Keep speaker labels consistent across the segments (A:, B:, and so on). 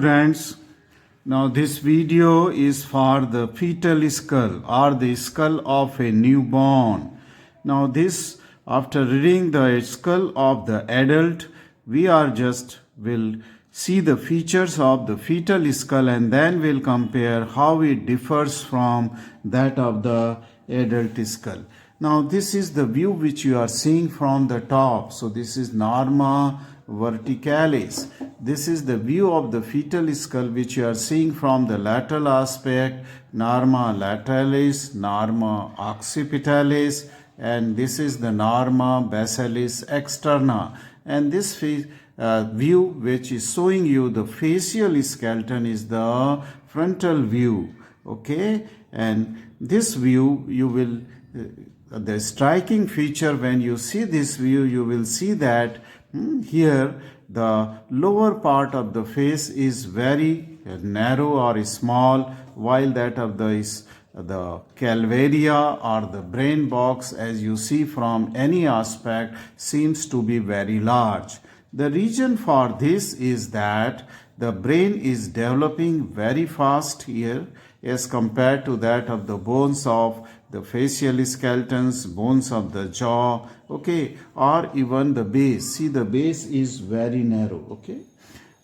A: students. Now this video is for the fetal skull or the skull of a newborn. Now this, after reading the skull of the adult, we are just will see the features of the fetal skull and then we'll compare how it differs from that of the adult skull. Now this is the view which you are seeing from the top. So this is norma verticalis. This is the view of the fetal skull which you are seeing from the lateral aspect, norma lateralis, norma occipitalis, and this is the norma basalis externa. And this view which is showing you the facial skeleton is the frontal view. Okay, and this view you will the striking feature when you see this view, you will see that here the lower part of the face is very narrow or small, while that of the calvaria or the brain box, as you see from any aspect, seems to be very large. The reason for this is that the brain is developing very fast here as compared to that of the bones of the facial skeletons, bones of the jaw, okay, or even the base. See, the base is very narrow, okay.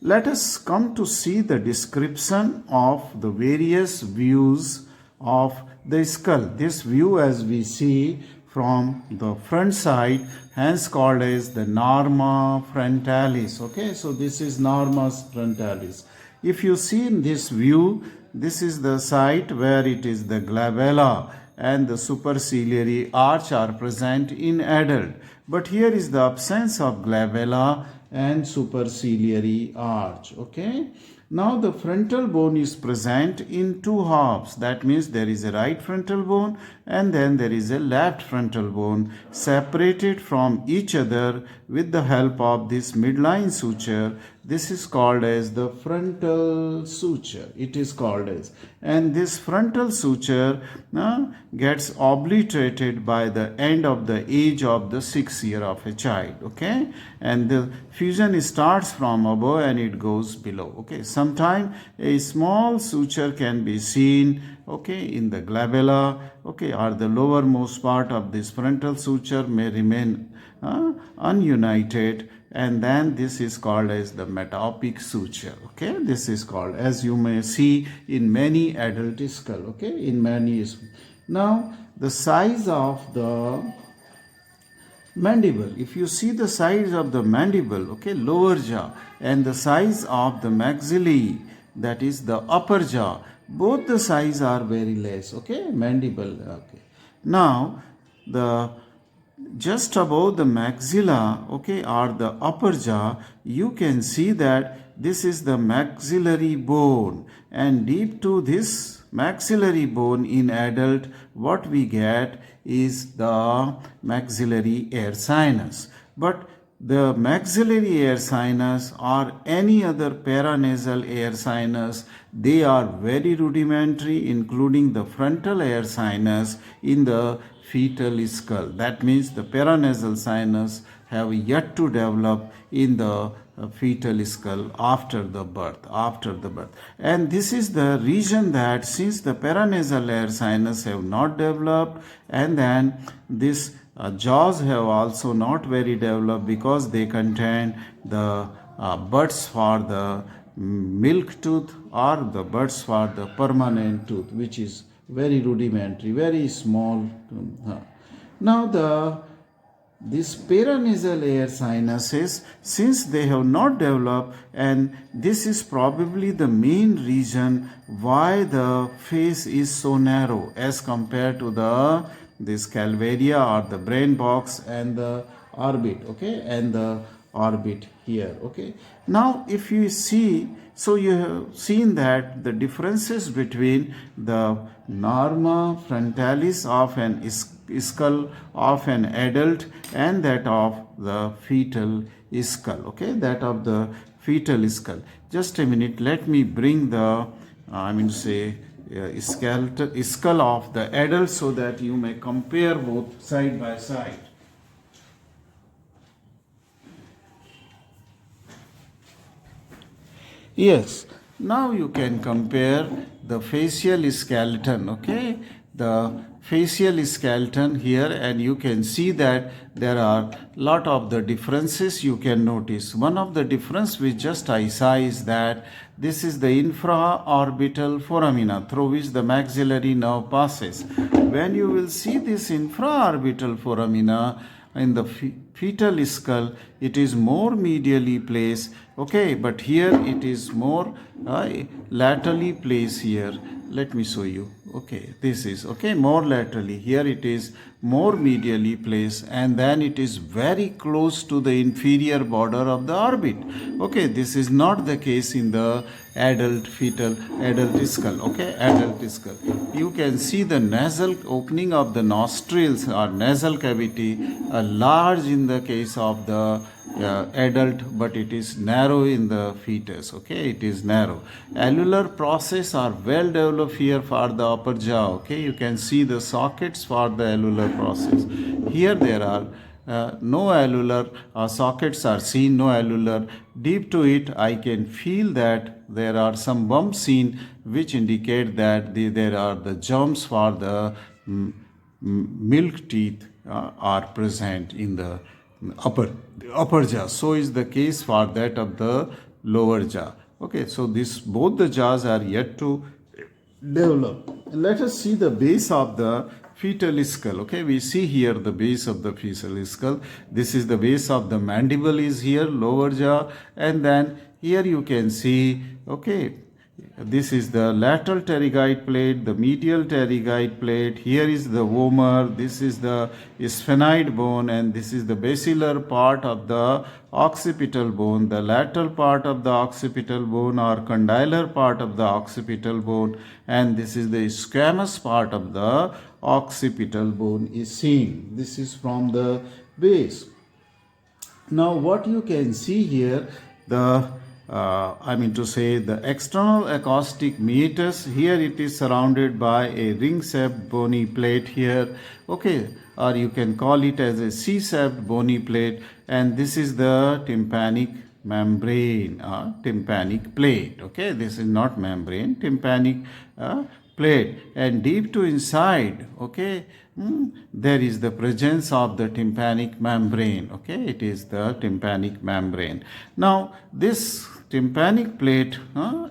A: Let us come to see the description of the various views of the skull. This view, as we see from the front side, hence called as the norma frontalis, okay. So this is norma frontalis. If you see in this view, this is the site where it is the glabella and the superciliary arch are present in adult. But here is the absence of glabella and superciliary arch. Okay. Now the frontal bone is present in two halves. That means there is a right frontal bone and then there is a left frontal bone separated from each other with the help of this midline suture. This is called as the frontal suture. It is called as. And this frontal suture gets obliterated by the end of the age of the 6th year of a child. Okay. And the fusion starts from above and it goes below. Okay. Sometimes a small suture can be seen, okay, in the glabella, okay, or the lowermost part of this frontal suture may remain ununited, and then this is called as the metopic suture. Okay, this is called, as you may see in many adult skull. Okay, in many. Now the size of the mandible, if you see the size of the mandible, okay, lower jaw, and the size of the maxillae, that is the upper jaw, both the size are very less. Okay, mandible. Okay, now the just above the maxilla, okay, or the upper jaw, you can see that this is the maxillary bone, and deep to this maxillary bone in adult, what we get is the maxillary air sinus. But the maxillary air sinus or any other paranasal air sinus, they are very rudimentary, including the frontal air sinus in the fetal skull. That means the paranasal sinus have yet to develop in the fetal skull after the birth. And this is the reason that since the paranasal air sinus have not developed, and then this jaws have also not very developed because they contain the buds for the milk tooth or the buds for the permanent tooth, which is very rudimentary, very small. Now this paranasal air sinuses, since they have not developed, and this is probably the main reason why the face is so narrow as compared to this calvaria or the brain box and the orbit, okay, and the orbit here. Okay, now if you see, so you have seen that the differences between the norma frontalis of an skull of an adult and that of the fetal skull, okay, that of the fetal skull. Just a minute, let me bring the skull of the adult so that you may compare both side by side. Yes, Now you can compare the facial skeleton, okay? The facial skeleton here, and you can see that there are lot of the differences you can notice. One of the difference which just I saw is that this is the infraorbital foramina through which the maxillary nerve passes. When you will see this infraorbital foramina in the fetal skull, it is more medially placed, okay, but here it is more laterally placed here. Let me show you. Okay, this is okay, more laterally. Here it is more medially placed, and then it is very close to the inferior border of the orbit. Okay, this is not the case in the adult skull. Okay, adult skull. You can see the nasal opening of the nostrils or nasal cavity large in the case of the adult, but it is narrow in the fetus. Okay, it is narrow. Alveolar process are well developed here for the upper jaw. Okay, you can see the sockets for the alveolar process. Here there are no alveolar sockets are seen, no alveolar. Deep to it, I can feel that there are some bumps seen, which indicate that there are the germs for the milk teeth are present in the upper jaw. So is the case for that of the lower jaw. Okay, so this both the jaws are yet to develop. Let us see the base of the fetal skull. Okay, we see here the base of the fetal skull. This is the base of the mandible is here, lower jaw, and then here you can see, okay, this is the lateral pterygoid plate, the medial pterygoid plate. Here is the vomer. This is the sphenoid bone, and this is the basilar part of the occipital bone, the lateral part of the occipital bone or condylar part of the occipital bone, and this is the squamous part of the occipital bone is seen. This is from the base. Now what you can see here, the the external acoustic meatus, here it is surrounded by a ring-shaped bony plate here, okay, or you can call it as a C-shaped bony plate, and this is the tympanic membrane, tympanic plate, okay, this is not membrane, tympanic plate, and deep to inside, okay, there is the presence of the tympanic membrane. Okay, it is the tympanic membrane. Now this tympanic plate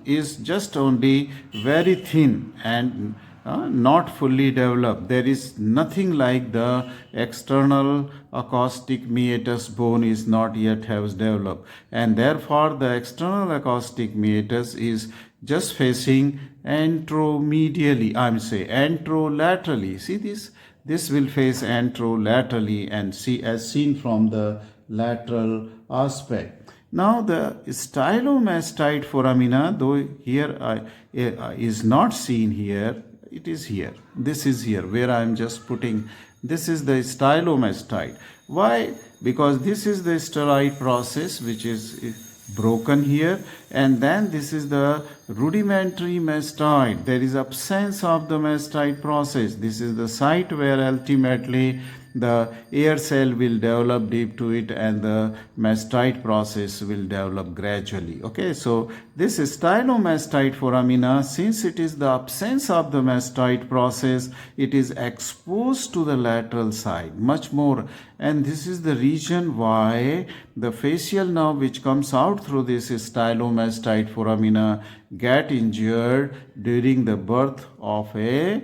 A: is just only very thin and not fully developed. There is nothing like the external acoustic meatus bone is not yet has developed, and therefore the external acoustic meatus is just facing anteromedially, anterolaterally. See this? This will face anterolaterally and see as seen from the lateral aspect. Now the stylomastoid foramina, though here is not seen here, it is here. This is here where I am just putting. This is the stylomastoid. Why? Because this is the steroid process which is broken here, and then this is the rudimentary mastoid. There is absence of the mastoid process. This is the site where ultimately the air cell will develop deep to it, and the mastoid process will develop gradually. Okay, so this is stylomastoid foramina. Since it is the absence of the mastoid process, it is exposed to the lateral side much more, and this is the reason why the facial nerve which comes out through this stylomastoid foramina get injured during the birth of a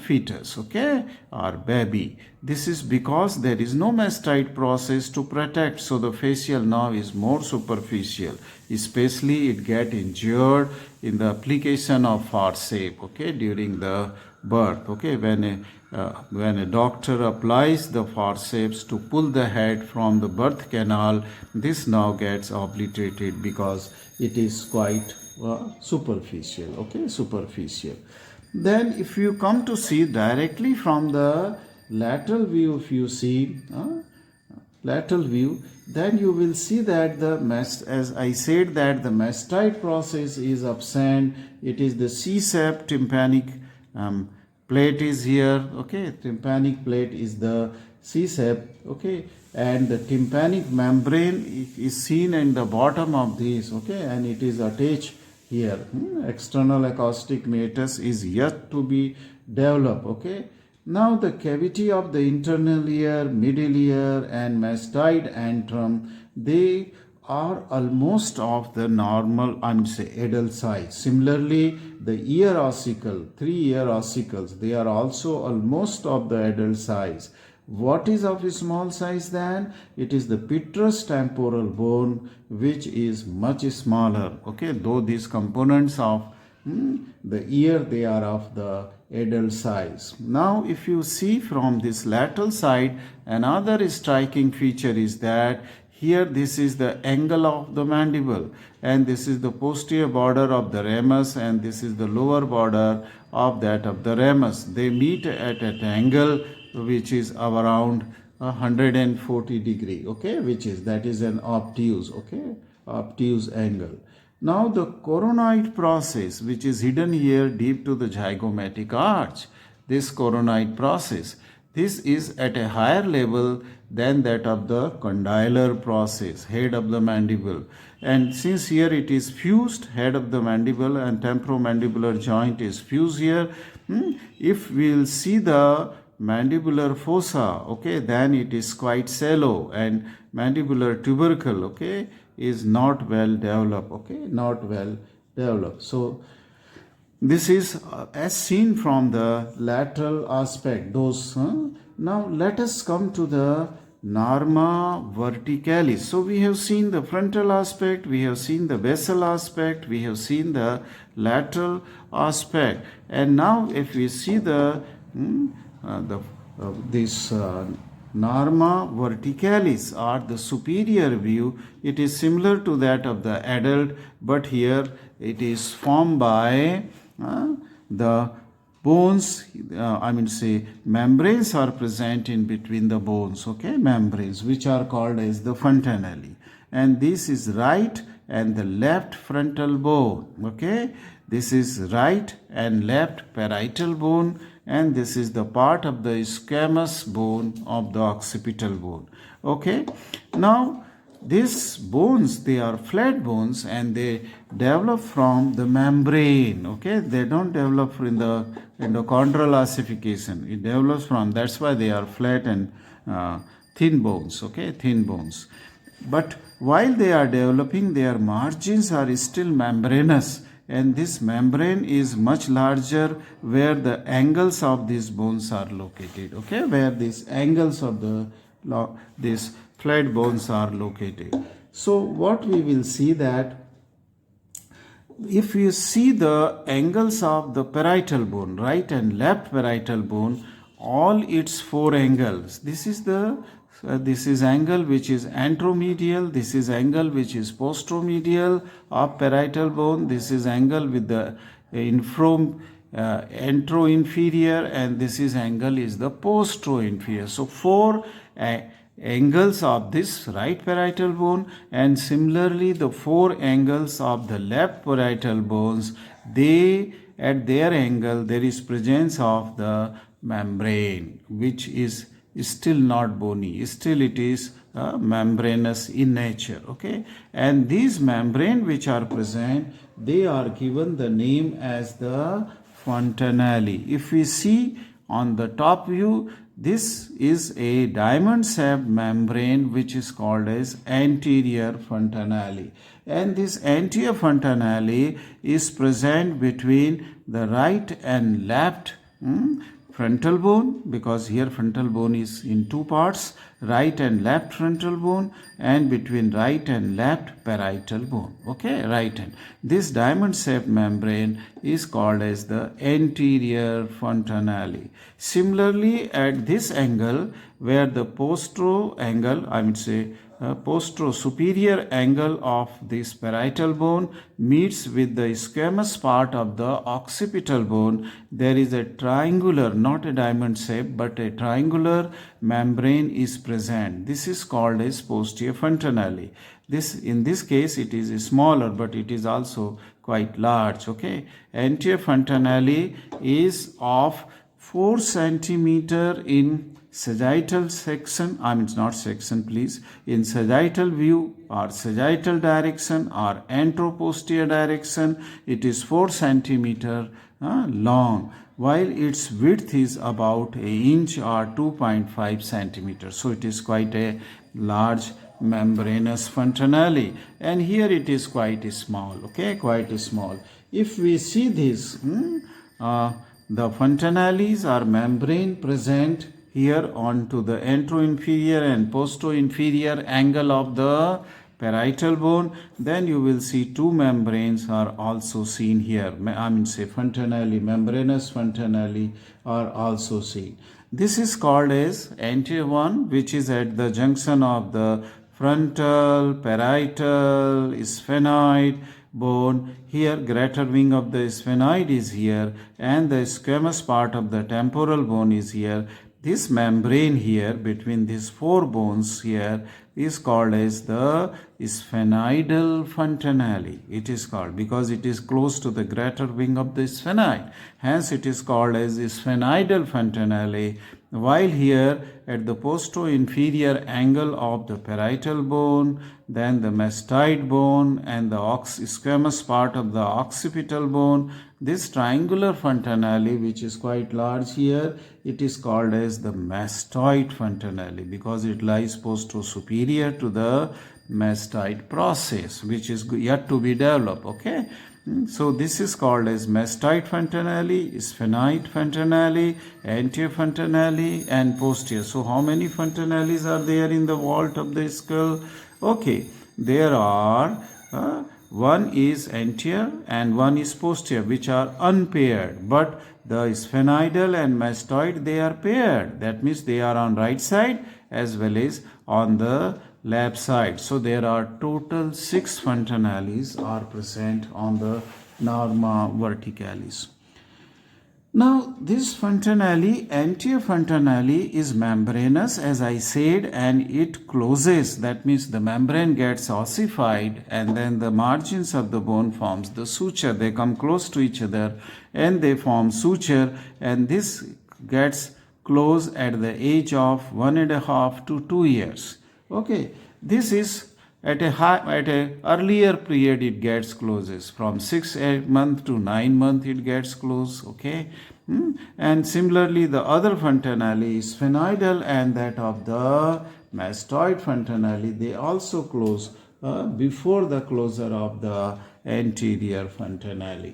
A: fetus, okay, or baby. This is because there is no mastoid process to protect, so the facial nerve is more superficial, especially it get injured in the application of forceps, okay, during the birth. Okay, when a doctor applies the forceps to pull the head from the birth canal, this nerve gets obliterated because it is quite superficial. Okay, superficial. Then if you come to see directly from the lateral view, if you see lateral view, then you will see that as I said, that the mastoid process is absent. It is the C-shaped tympanic plate is here. Okay, tympanic plate is the C-shaped. Okay, and the tympanic membrane is seen in the bottom of this. Okay, and it is attached here. External acoustic meatus is yet to be developed. Okay. Now the cavity of the internal ear, middle ear and mastoid antrum, they are almost of the normal, adult size. Similarly, the ear ossicle, 3 ear ossicles, they are also almost of the adult size. What is of a small size then? It is the petrous temporal bone, which is much smaller. Okay, though these components of the ear, they are of the adult size. Now, if you see from this lateral side, another striking feature is that here this is the angle of the mandible, and this is the posterior border of the ramus, and this is the lower border of that of the ramus. They meet at an angle which is around 140 degree, okay, that is an obtuse, okay, obtuse angle. Now the coronoid process, which is hidden here deep to the zygomatic arch, this coronoid process, this is at a higher level than that of the condylar process, head of the mandible. And since here it is fused, head of the mandible and temporomandibular joint is fused here, if we will see the mandibular fossa, okay, then it is quite shallow, and mandibular tubercle, okay, is not well developed, okay, not well developed. So this is as seen from the lateral aspect, those. Now let us come to the norma verticalis. So we have seen the frontal aspect, we have seen the basal aspect, we have seen the lateral aspect, and now if we see the norma verticalis or the superior view, it is similar to that of the adult, but here it is formed by the bones, membranes are present in between the bones, okay, membranes which are called as the fontanelle, and this is right and the left frontal bone, okay, this is right and left parietal bone, and this is the part of the squamous bone of the occipital bone, okay. Now these bones, they are flat bones and they develop from the membrane, okay, they don't develop in the endochondral ossification, it develops from, that's why they are flat and thin bones, okay, thin bones. But while they are developing, their margins are still membranous, and this membrane is much larger where the angles of these bones are located, okay, where these angles of these flat bones are located. So what we will see that if you see the angles of the parietal bone, right and left parietal bone, all its 4 angles, this is angle which is anteromedial, this is angle which is posteromedial of parietal bone, this is angle with the anteroinferior, and this is angle is the posterior. So 4 angles of this right parietal bone, and similarly the 4 angles of the left parietal bones, they at their angle there is presence of the membrane, which is still not bony, still it is membranous in nature, okay, and these membrane which are present, they are given the name as the fontanelle. If we see on the top view, this is a diamond shaped membrane which is called as anterior fontanelle, and this anterior fontanelle is present between the right and left frontal bone, because here frontal bone is in 2 parts, right and left frontal bone, and between right and left parietal bone, okay, right hand. This diamond shaped membrane is called as the anterior fontanelle. Similarly, at this angle where the postero angle, postero superior angle of this parietal bone meets with the squamous part of the occipital bone, there is a triangular, not a diamond shape, but a triangular membrane is present. This is called as posterior fontanelle. In this case it is smaller, but it is also quite large, okay. Anterior fontanelle is of 4 centimeter in sagittal section, I mean not section please, in sagittal view or sagittal direction or anteroposterior direction, it is 4 centimeter long, while its width is about an inch or 2.5 centimeters. So it is quite a large membranous fontanelle, and here it is quite small, okay, quite small. If we see this, the fontanelles are membrane present here onto the anteroinferior and posteroinferior angle of the parietal bone. Then you will see two membranes are also seen here. I mean say fontanelle, membranous fontanelle are also seen. This is called as anterior one, which is at the junction of the frontal, parietal, sphenoid bone. Here greater wing of the sphenoid is here and the squamous part of the temporal bone is here. This membrane here between these four bones here is called as the sphenoidal fontanelle. It is called because it is close to the greater wing of the sphenoid. Hence it is called as sphenoidal fontanelle. While here at the posteroinferior angle of the parietal bone, then the mastoid bone and the squamous part of the occipital bone, this triangular fontanelle, which is quite large here, it is called as the mastoid fontanelle because it lies posterior to the mastoid process, which is yet to be developed. Okay. So this is called as mastoid fontanelle, sphenoid fontanelle, anterior fontanelle, and posterior. So how many fontanelles are there in the vault of the skull? Okay, there are one is anterior and one is posterior, which are unpaired. But the sphenoidal and mastoid, they are paired. That means they are on right side as well as on the left side. So there are total 6 fontanelles are present on the norma verticalis. Now this fontanelle, anterior fontanelle, is membranous as I said, and it closes. That means the membrane gets ossified and then the margins of the bone forms the suture. They come close to each other and they form suture, and this gets closed at the age of 1.5 to 2 years. Okay, this is at a earlier period it gets closes from 6 month to 9 month it gets closed. Okay, and similarly the other fontanelle, sphenoidal and that of the mastoid fontanelle, they also close before the closure of the anterior fontanelle.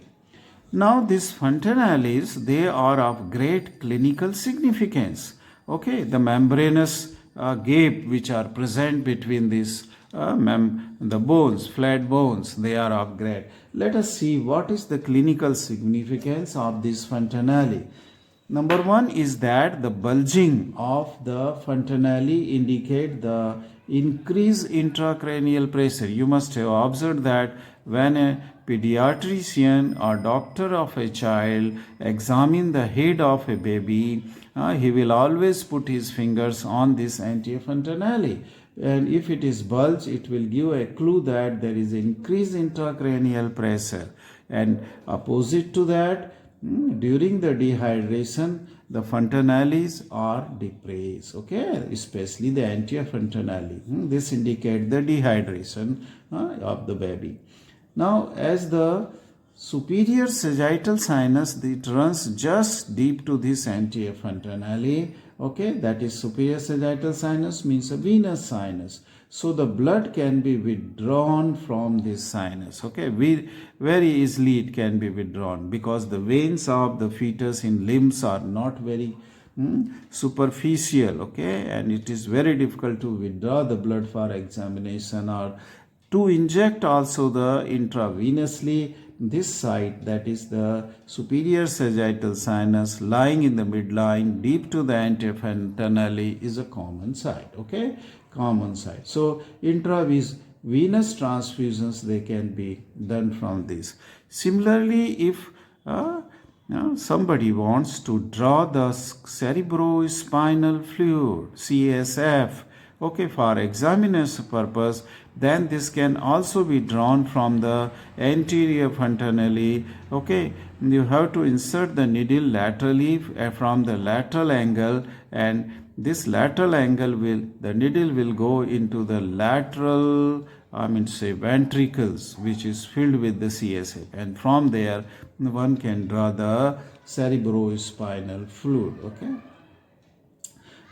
A: Now these fontanelles, they are of great clinical significance. Okay, the membranous gap which are present between these the bones, flat bones, they are of great. Let us see what is the clinical significance of this fontanelle. Number one is that the bulging of the fontanelle indicate the increased intracranial pressure. You must have observed that when a pediatrician or doctor of a child examine the head of a baby, he will always put his fingers on this anterior fontanelle. And if it is bulged, it will give a clue that there is increased intracranial pressure. And opposite to that, during the dehydration, the fontanelles are depressed, okay, especially the anterior fontanelle. This indicates the dehydration of the baby. Now, as the superior sagittal sinus, it runs just deep to this anterior fontanelle. Okay, that is superior sagittal sinus means a venous sinus. So the blood can be withdrawn from this sinus. Okay, very easily it can be withdrawn because the veins of the fetus in limbs are not very superficial. Okay, and it is very difficult to withdraw the blood for examination or to inject also the intravenously. This site, that is the superior sagittal sinus lying in the midline deep to the anterior fontanelle, is a common site. Okay, common site. So intravenous transfusions, they can be done from this. Similarly, if somebody wants to draw the cerebrospinal fluid, CSF, okay, for examiner's purpose, then this can also be drawn from the anterior frontally. Okay, you have to insert the needle laterally from the lateral angle, and this lateral angle will, the needle will go into the lateral, I mean say ventricles, which is filled with the CSF, and from there one can draw the cerebrospinal fluid. Okay.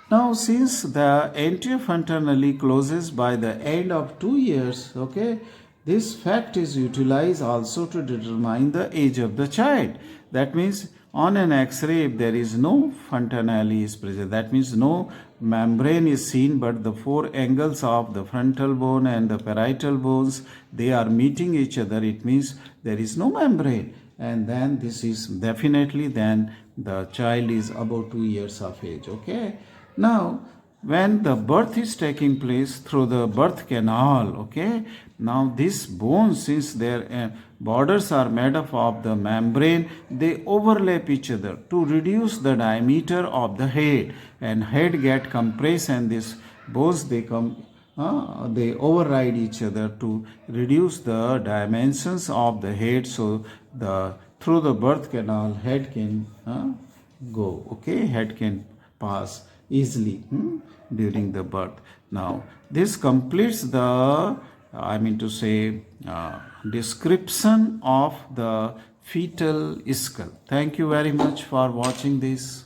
A: Now, since the anterior frontally closes by the end of 2 years, okay, this fact is utilized also to determine the age of the child. That means on an X-ray, if there is no frontally is present, that means no membrane is seen, but the four angles of the frontal bone and the parietal bones, they are meeting each other. It means there is no membrane, and then this is definitely then the child is about 2 years of age. Okay. Now, when the birth is taking place through the birth canal, okay, now these bones, since their borders are made up of the membrane, they overlap each other to reduce the diameter of the head, and head get compressed, and these bones they come they override each other to reduce the dimensions of the head, so the through the birth canal head can go, okay, head can pass easily during the birth. Now this completes the, I mean to say, description of the fetal skull. Thank you very much for watching this.